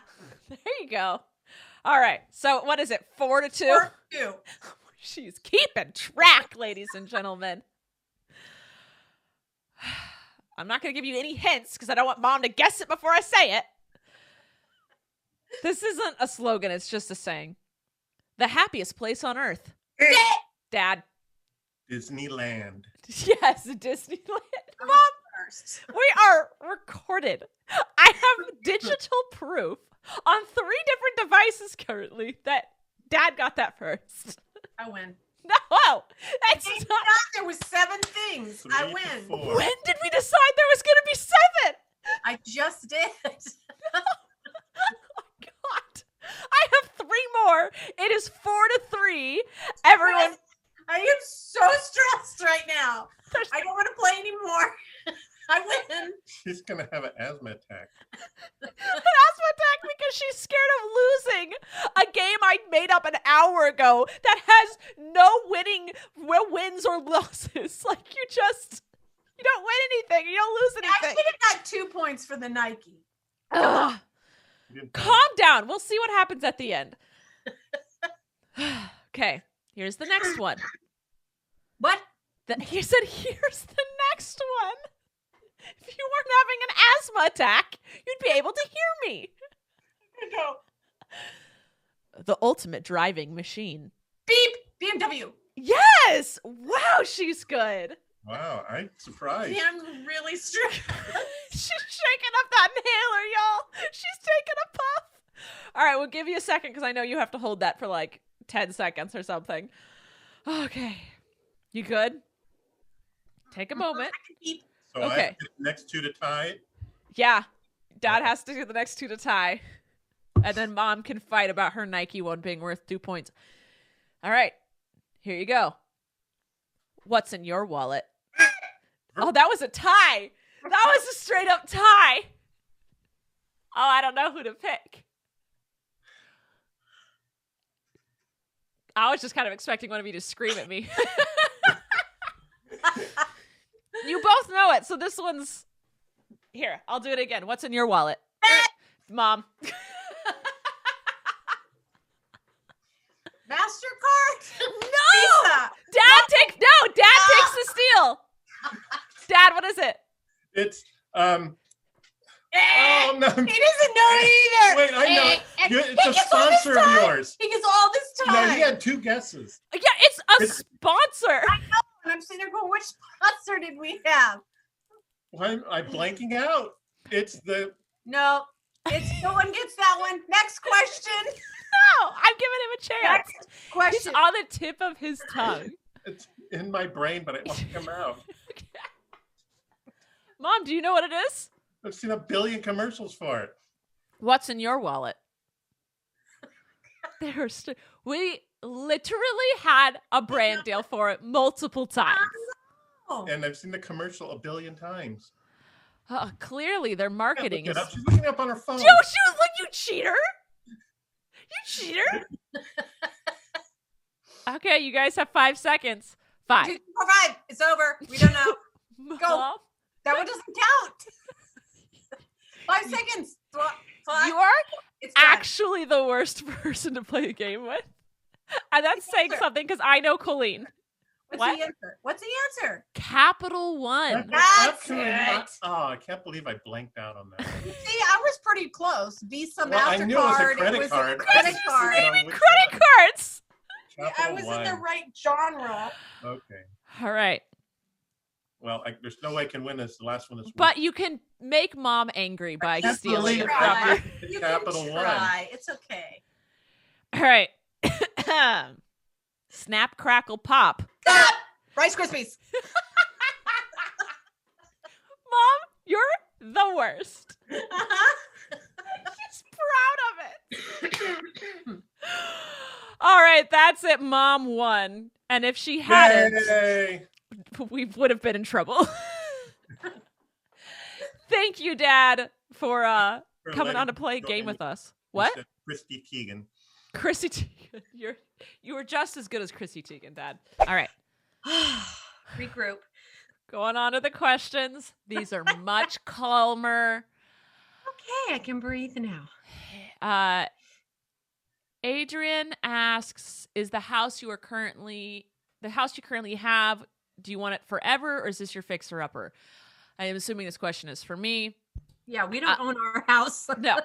A: There you go. All right. So what is it? 4-2?
B: 4-2.
A: She's keeping track, ladies and gentlemen. I'm not going to give you any hints because I don't want Mom to guess it before I say it. This isn't a slogan. It's just a saying. The happiest place on earth. Dad.
C: Disneyland.
A: Yes, Disneyland. Mom,
B: First.
A: we are recorded. I have digital proof on 3 different devices currently that Dad got that first.
B: I win.
A: No, that's
B: Thank
A: not.
B: God there was 7 things.
C: 3
B: I
C: to
B: win.
C: 4.
A: When did we decide there was going to be 7?
B: I just did.
A: Oh my God. I have 3 more. It is 4-3. Everyone.
B: I am so stressed right now. I don't want to play anymore. I win.
C: She's going to have an asthma attack.
A: An asthma attack because she's scared of losing a game I made up an hour ago that has no wins or losses. Like you don't win anything. You don't lose
B: I
A: anything.
B: should have got 2 points for the Nike.
A: Ugh. Calm down. We'll see what happens at the end. Okay, here's the next one.
B: What?
A: He said, here's the next one. If you weren't having an asthma attack, you'd be able to hear me.
B: No.
A: The ultimate driving machine.
B: Beep. BMW.
A: Yes! Wow, she's good.
C: Wow, I'm surprised.
B: Yeah, I'm really stressed.
A: She's shaking up that inhaler, y'all. She's taking a puff. All right, we'll give you a second because I know you have to hold that for like 10 seconds or something. Okay. You good? Take a moment.
C: So
A: Okay.
C: I have to get the next two to tie it?
A: Yeah. Dad has to do the next two to tie. And then Mom can fight about her Nike one being worth 2 points. All right. Here you go. What's in your wallet? Oh, that was a tie. That was a straight up tie. Oh, I don't know who to pick. I was just kind of expecting one of you to scream at me. You both know it, so this one's... Here, I'll do it again. What's in your wallet? Mom.
B: MasterCard?
A: No!
B: Visa.
A: Dad takes the steal. Dad, what is it?
C: It's oh no.
B: He doesn't know it either.
C: Wait, I know. It's a sponsor of yours.
B: He gets all this time.
C: No, he had two guesses.
A: Yeah, it's a sponsor.
B: I know, and I'm sitting there going, which sponsor did we have?
C: Why am I blanking out? It's the...
B: No, no one gets that one. Next question.
A: No, I'm giving him a chance.
B: Next question.
A: It's on the tip of his tongue.
C: It's in my brain, but it won't come out.
A: Mom, do you know what it is?
C: I've seen a billion commercials for it.
A: What's in your wallet? We literally had a brand deal for it multiple times.
B: Oh.
C: And I've seen the commercial a billion times.
A: Clearly, their marketing is...
C: She's looking up on her phone.
A: Joe, she was like, you cheater! You cheater! Okay, you guys have 5 seconds. 5.
B: 2, 4, 5. It's over. We don't know. Go.
A: Mom,
B: That one doesn't count. 5 seconds. 5.
A: you are
B: It's done.
A: actually the worst person to play a game with. And that's saying something because I know Colleen.
B: What's the answer? What's the answer?
A: Capital One.
B: That's
C: Actually,
B: it.
C: I can't believe I blanked out on that.
B: See, I was pretty close. Visa,
C: Well, I
B: MasterCard.
C: knew it was a credit card.
B: Credit
C: I
B: card.
C: just-
A: Naming credit cards.
B: I was in the right genre.
C: Okay.
A: All right.
C: Well, there's no way I can win this. The last one is...
A: But you can make Mom angry by
C: Can't
A: stealing
C: believe
A: it
C: I
A: from her.
C: did
B: You
C: Capital
B: can
C: One.
B: try. It's okay.
A: All right. Snap, crackle, pop.
B: Stop! Rice Krispies.
A: Mom, you're the worst. She's proud of it. All right, that's it. Mom won. And if she hadn't,
C: Yay!
A: we would have been in trouble. Thank you, Dad, for coming
C: letting
A: on to play a
C: me go
A: game
C: in.
A: with us. What?
C: Christy Teigen.
A: Chrissy Teigen. You were just as good as Chrissy Teigen, Dad. All right.
B: Regroup.
A: Going on to the questions. These are much calmer.
B: Okay, I can breathe now.
A: Adrian asks, is the house you currently have, do you want it forever or is this your fixer upper? I am assuming this question is for me.
B: Yeah, we don't own our house.
A: No.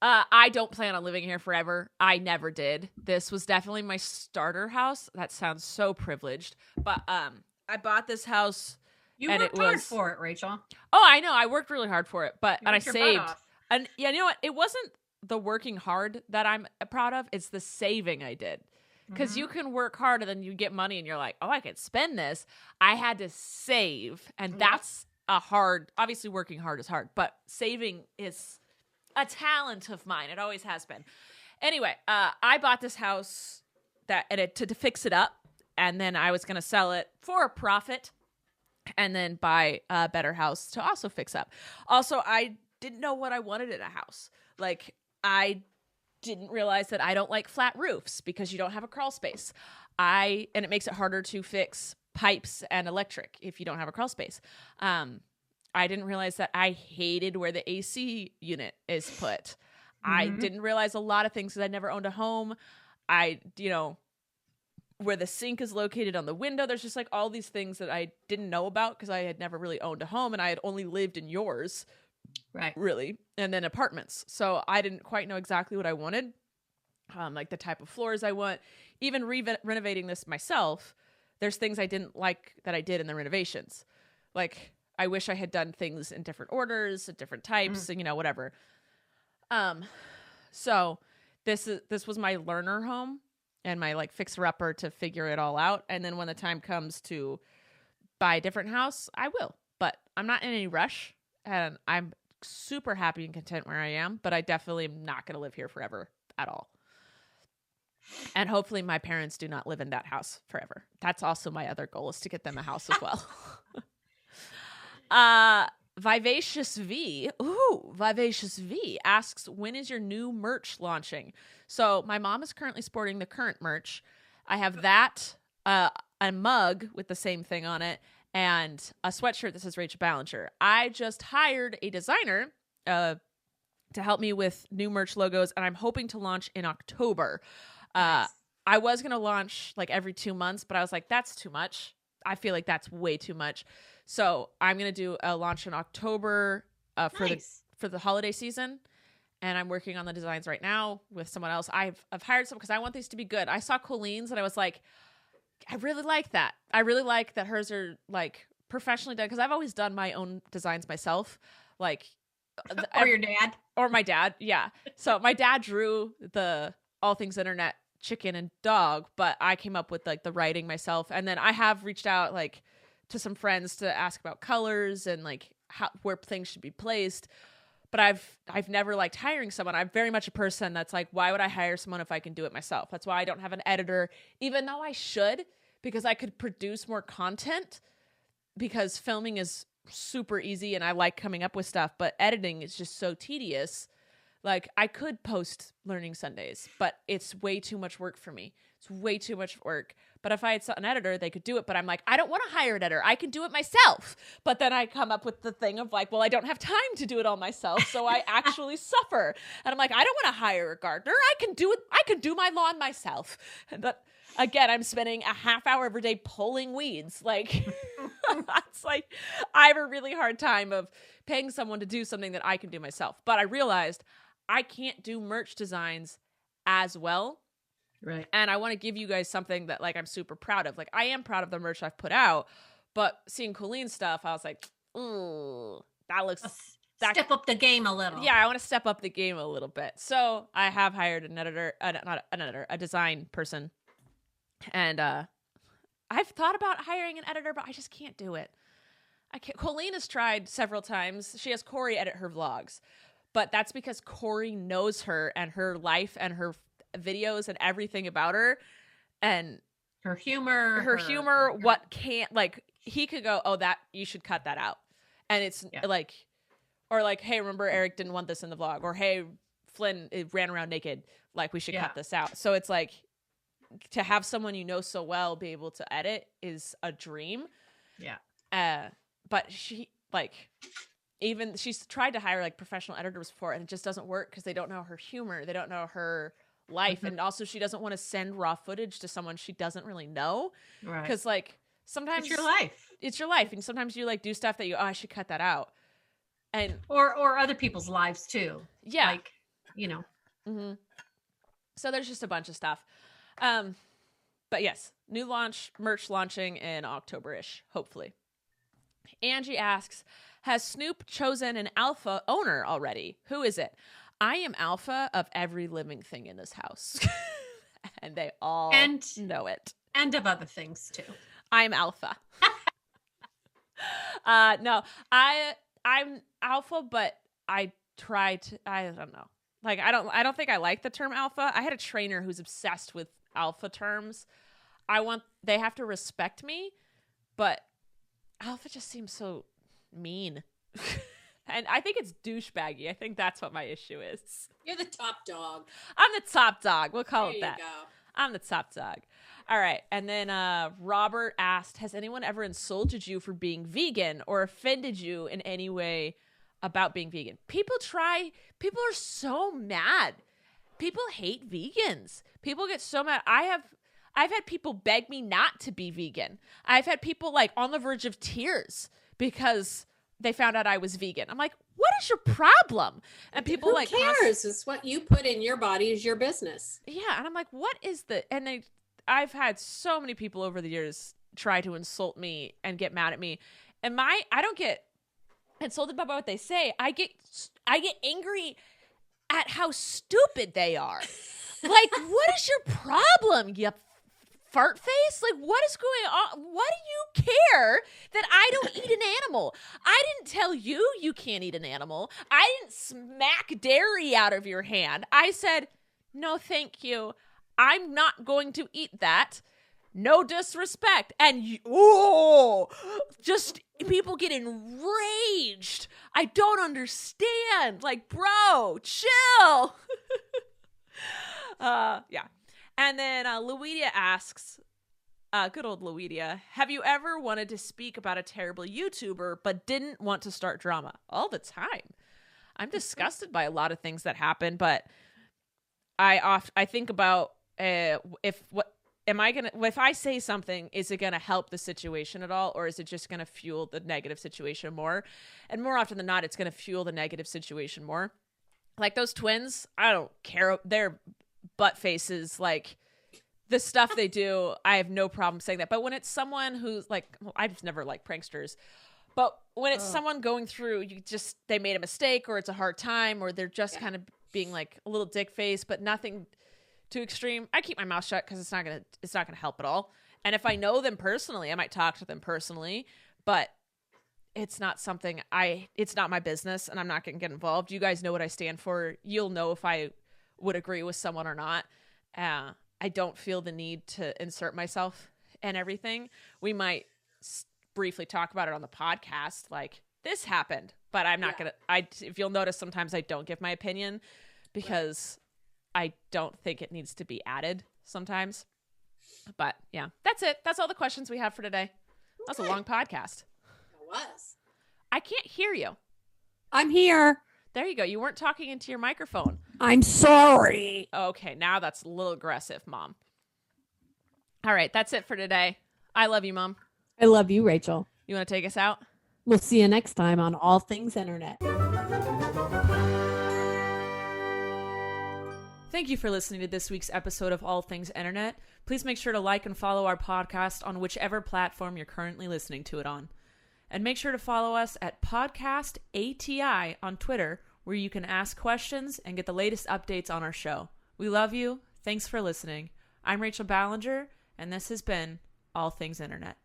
A: I don't plan on living here forever. I never did. This was definitely my starter house. That sounds so privileged. But I bought this house.
B: You
A: and
B: worked hard for it, Rachel.
A: Oh, I know. I worked really hard for it. But
B: You
A: and I
B: worked your butt
A: saved.
B: off.
A: And yeah, you know what? It wasn't the working hard that I'm proud of. It's the saving I did. Because you can work hard and then you get money and you're like, oh, I could spend this. I had to save. And that's obviously working hard is hard. But saving is a talent of mine. It always has been. Anyway, I bought this house to fix it up. And then I was going to sell it for a profit. And then buy a better house to also fix up. Also, I didn't know what I wanted in a house. Like, I didn't realize that I don't like flat roofs because you don't have a crawl space. And it makes it harder to fix pipes and electric if you don't have a crawl space. I didn't realize that I hated where the AC unit is put. I didn't realize a lot of things because I never owned a home. Where the sink is located on the window. There's just like all these things that I didn't know about because I had never really owned a home and I had only lived in yours.
B: Right.
A: Really. And then apartments. So I didn't quite know exactly what I wanted. Like the type of floors I want. Even renovating this myself, there's things I didn't like that I did in the renovations. Like I wish I had done things in different orders, at different types, and whatever. So this was my learner home and my like fixer-upper to figure it all out. And then when the time comes to buy a different house, I will. But I'm not in any rush, and I'm super happy and content where I am. But I definitely am not going to live here forever at all. And hopefully my parents do not live in that house forever. That's also my other goal, is to get them a house as well. Vivacious V asks, when is your new merch launching? So my mom is currently sporting the current merch. I have that, a mug with the same thing on it, and a sweatshirt that says Rachel Ballinger. I just hired a designer to help me with new merch logos, and I'm hoping to launch in October. Nice. I was going to launch like every 2 months, but I was like, that's too much. I feel like that's way too much. So I'm going to do a launch in October for the holiday season. And I'm working on the designs right now with someone else. I've hired someone because I want these to be good. I saw Colleen's and I was like, I really like that. I really like that hers are like professionally done, because I've always done my own designs myself. Like,
B: or your dad.
A: Or my dad. Yeah. So my dad drew the All Things Internet chicken and dog, but I came up with like the writing myself. And then I have reached out like to some friends to ask about colors and like where things should be placed. But I've never liked hiring someone. I'm very much a person that's like, why would I hire someone if I can do it myself? That's why I don't have an editor, even though I should, because I could produce more content, because filming is super easy and I like coming up with stuff, but editing is just so tedious. Like, I could post Learning Sundays, but it's way too much work for me. It's way too much work. But if I had an editor, they could do it. But I'm like, I don't want to hire an editor. I can do it myself. But then I come up with the thing of like, well, I don't have time to do it all myself. So I actually suffer. And I'm like, I don't want to hire a gardener. I can do it. I can do my lawn myself. But again, I'm spending a half hour every day pulling weeds. Like, it's like, I have a really hard time of paying someone to do something that I can do myself. But I realized I can't do merch designs as well.
B: Right.
A: And I want to give you guys something that like I'm super proud of. Like, I am proud of the merch I've put out, but seeing Colleen's stuff, I was like, ooh, that looks
B: step up the game a little.
A: Yeah, I want to step up the game a little bit. So I have hired an editor, a design person. And I've thought about hiring an editor, but I just can't do it. I can't. Colleen has tried several times. She has Corey edit her vlogs, but that's because Corey knows her and her life and her videos and everything about her, and
B: her humor,
A: what can't, like, he could go, oh, that you should cut that out, and it's like, or like, hey, remember Eric didn't want this in the vlog, or hey, Flynn ran around naked, like, we should cut this out. So it's like, to have someone you know so well be able to edit is a dream. But she, like, even she's tried to hire like professional editors before, and it just doesn't work because they don't know her humor, they don't know her life, and also she doesn't want to send raw footage to someone she doesn't really know, right? Because like, sometimes it's your life, and sometimes you like do stuff that you, oh, I should cut that out, and
B: or other people's lives too, like, you know.
A: Mm-hmm. So there's just a bunch of stuff, but yes, new merch launching in October-ish, hopefully. Angie asks, has Snoop chosen an alpha owner already? Who is it? I am alpha of every living thing in this house. And they all know it.
B: And of other things too.
A: I'm alpha. No, I'm alpha, but I don't know. Like, I don't think I like the term alpha. I had a trainer who's obsessed with alpha terms. They have to respect me, but alpha just seems so mean. And I think it's douchebaggy. I think that's what my issue is.
D: You're the top dog.
A: I'm the top dog. We'll call it that.
D: There you go.
A: I'm the top dog. All right. And then Robert asked, has anyone ever insulted you for being vegan or offended you in any way about being vegan? People are so mad. People hate vegans. People get so mad. I've had people beg me not to be vegan. I've had people like on the verge of tears because they found out I was vegan. I'm like, what is your problem? And people
D: Who cares? It's what you put in your body is your business.
A: Yeah. And I'm like, what is I've had so many people over the years try to insult me and get mad at me. And I don't get insulted by what they say. I get angry at how stupid they are. Like, what is your problem, you fart face? Like, what is going on? Why do you care that I don't eat an animal? I didn't tell you you can't eat an animal. I didn't smack dairy out of your hand. I said, no, thank you. I'm not going to eat that. No disrespect. And just people get enraged. I don't understand. Like, bro, chill. Yeah. And then Luidia asks, good old Luidia, have you ever wanted to speak about a terrible YouTuber but didn't want to start drama? All the time. I'm disgusted by a lot of things that happen, but I think about if I say something, is it going to help the situation at all, or is it just going to fuel the negative situation more? And more often than not, it's going to fuel the negative situation more. Like those twins, I don't care. They're butt faces, like the stuff they do, I have no problem saying that. But when it's someone who's like, well, I just never like pranksters, but when it's someone going through, they made a mistake, or it's a hard time, or they're just kind of being like a little dick face, but nothing too extreme, I keep my mouth shut because it's not gonna help at all. And if I know them personally, I might talk to them personally, but it's not something it's not my business, and I'm not gonna get involved. You guys know what I stand for. You'll know if I would agree with someone or not. I don't feel the need to insert myself in everything. We might briefly talk about it on the podcast, like this happened, but I'm not gonna. If you'll notice, sometimes I don't give my opinion because I don't think it needs to be added sometimes. But yeah, that's it. That's all the questions we have for today. That's a long podcast.
D: It was.
A: I can't hear you.
D: I'm here.
A: There you go. You weren't talking into your microphone.
D: I'm sorry.
A: Okay, now that's a little aggressive, Mom. All right, that's it for today. I love you, Mom.
D: I love you, Rachel.
A: You want to take us out?
D: We'll see you next time on All Things Internet.
A: Thank you for listening to this week's episode of All Things Internet. Please make sure to like and follow our podcast on whichever platform you're currently listening to it on. And make sure to follow us at Podcast ATI on Twitter, where you can ask questions and get the latest updates on our show. We love you. Thanks for listening. I'm Rachel Ballinger, and this has been All Things Internet.